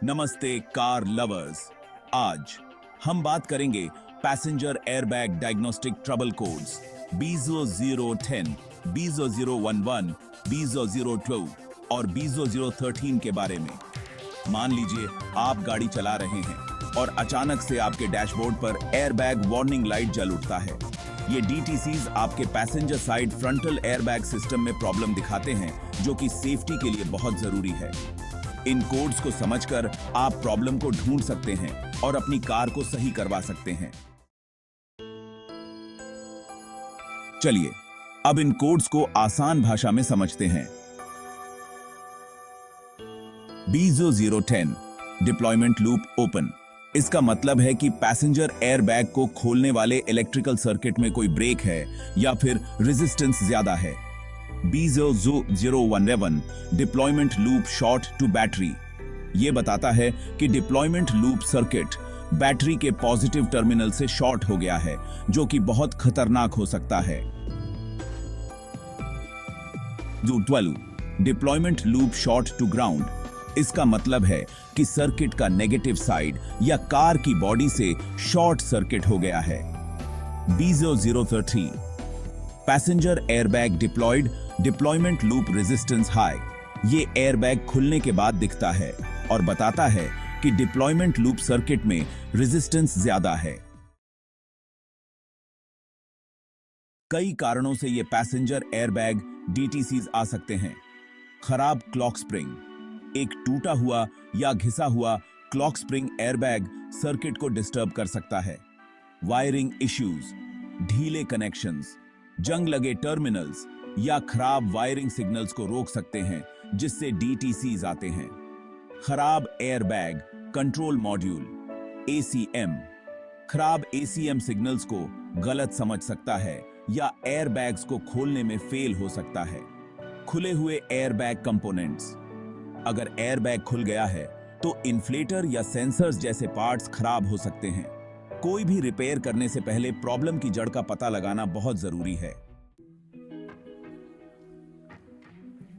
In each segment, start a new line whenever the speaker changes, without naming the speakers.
नमस्ते car lovers. आज हम बात करेंगे passenger airbag diagnostic trouble codes बीजो 010, बीजो 011, बीजो 012 और बीजो 013 के बारे में। मान लीजिए आप गाड़ी चला रहे हैं और अचानक से आपके डैशबोर्ड पर एयरबैग वार्निंग लाइट जल उठता है। ये DTCs आपके passenger side frontal airbag system में प्रॉब्लम दिखाते हैं, जो कि सेफ्टी के लिए बहुत जरूरी है। इन कोड्स को समझकर आप प्रॉब्लम को ढूंढ सकते हैं और अपनी कार को सही करवा सकते हैं। चलिए अब इन कोड्स को आसान भाषा में समझते हैं। बीजो 010 डिप्लॉयमेंट लूप ओपन। इसका मतलब है कि पैसेंजर एयरबैग को खोलने वाले इलेक्ट्रिकल सर्किट में कोई ब्रेक है या फिर रेजिस्टेंस ज्यादा है। बीजो 011 deployment loop short to battery. यह बताता है कि डिप्लॉयमेंट लूप सर्किट बैटरी के पॉजिटिव टर्मिनल से शॉर्ट हो गया है, जो कि बहुत खतरनाक हो सकता है। जो 12 deployment loop short to ground. इसका मतलब है कि सर्किट का नेगेटिव साइड या कार की बॉडी से शॉर्ट सर्किट हो गया है। बीजो 013 passenger airbag deployed, deployment loop resistance high. ये एयरबैग खुलने के बाद दिखता है और बताता है कि डिप्लॉयमेंट लूप सर्किट में रेजिस्टेंस ज्यादा है। कई कारणों से ये पैसेंजर एयरबैग DTCs आ सकते हैं। खराब क्लॉक स्प्रिंग। एक टूटा हुआ या घिसा हुआ क्लॉक स्प्रिंग एयरबैग सर्किट को डिस्टर्ब कर सकता है। वायरिंग इश्यूज, ढीले कनेक्शंस, जंग लगे टर्मिनल्स या खराब वायरिंग सिग्नल्स को रोक सकते हैं, जिससे DTCs आते हैं। खराब एयरबैग कंट्रोल मॉड्यूल ACM। खराब ACM सिग्नल्स को गलत समझ सकता है या एयरबैग्स को खोलने में फेल हो सकता है। खुले हुए एयरबैग कंपोनेंट्स। अगर एयरबैग खुल गया है तो इन्फ्लेटर या सेंसर्स जैसे पार्ट्स खराब हो सकते हैं। कोई भी रिपेयर करने से पहले प्रॉब्लम की जड़ का पता लगाना बहुत जरूरी है।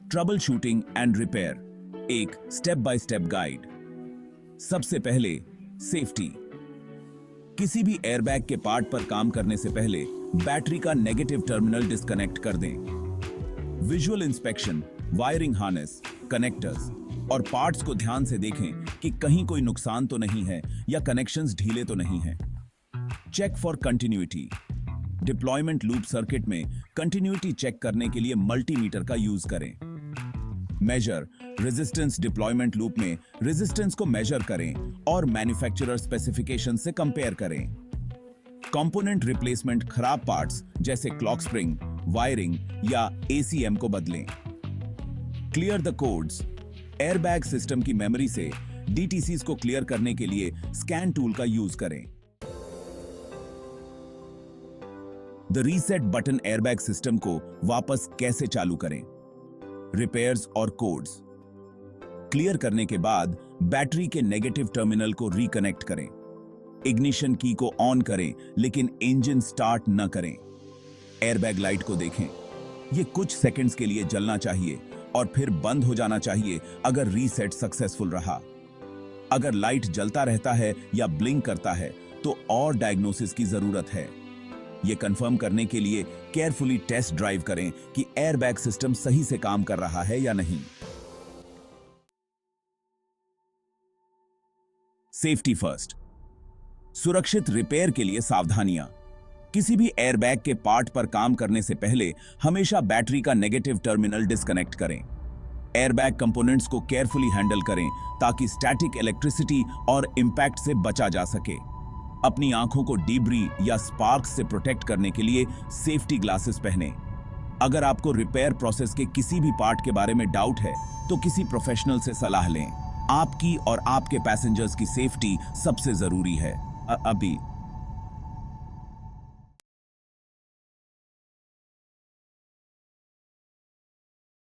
ट्रबल शूटिंग एंड रिपेयर, एक स्टेप बाय स्टेप गाइड। सबसे पहले सेफ्टी। किसी भी एयरबैग के पार्ट पर काम करने से पहले बैटरी का नेगेटिव टर्मिनल डिस्कनेक्ट कर दें। Visual inspection, wiring harness, connectors और पार्ट्स को ध्यान से देखें कि कहीं कोई नुकसान तो नहीं है या कनेक्शंस ढीले तो नहीं हैं। Check for continuity. Deployment loop circuit में कंटिन्यूटी चेक करने के लिए मल्टीमीटर का यूज करें। Measure resistance. डिप्लॉयमेंट लूप में रेजिस्टेंस को मेजर करें और मैन्युफैक्चरर स्पेसिफिकेशन से कंपेयर करें। Component replacement. खराब पार्ट्स जैसे क्लॉक स्प्रिंग, वायरिंग या ACM को बदलें। Clear the codes. Airbag system की मेमोरी से DTCs को क्लियर करने के लिए स्कैन टूल का यूज करें। The reset button. Airbag system को वापस कैसे चालू करें। रिपेयर्स और कोड्स। क्लियर करने के बाद बैटरी के नेगेटिव टर्मिनल को रिकनेक्ट करें। इग्निशन की को ऑन करें लेकिन इंजन स्टार्ट न करें। एयरबैग लाइट को देखें। यह कुछ सेकंड्स के लिए जलना चाहिए और फिर बंद हो जाना चाहिए अगर रीसेट सक्सेसफुल रहा। अगर लाइट जलता रहता है या ब्लिंक करता है तो और डायग्नोसिस की जरूरत है। यह कंफर्म करने के लिए केयरफुली टेस्ट ड्राइव करें कि एयरबैग सिस्टम सही से काम कर रहा है या नहीं। Safety first. सुरक्षित रिपेयर के लिए सावधानियां। किसी भी एयरबैग के पार्ट पर काम करने से पहले हमेशा बैटरी का नेगेटिव टर्मिनल डिस्कनेक्ट करें। एयरबैग कंपोनेंट्स को केयरफुली हैंडल करें ताकि स्टैटिक इलेक्ट्रिसिटी और इंपैक्ट से बचा जा सके। अपनी आंखों को डीब्री या स्पार्क्स से प्रोटेक्ट करने के लिए सेफ्टी ग्लासेस पहनें। अगर आपको रिपेयर प्रोसेस के किसी भी पार्ट के बारे में डाउट है तो किसी प्रोफेशनल से सलाह लें। आपकी और आपके पैसेंजर्स की सेफ्टी सबसे जरूरी है। अभी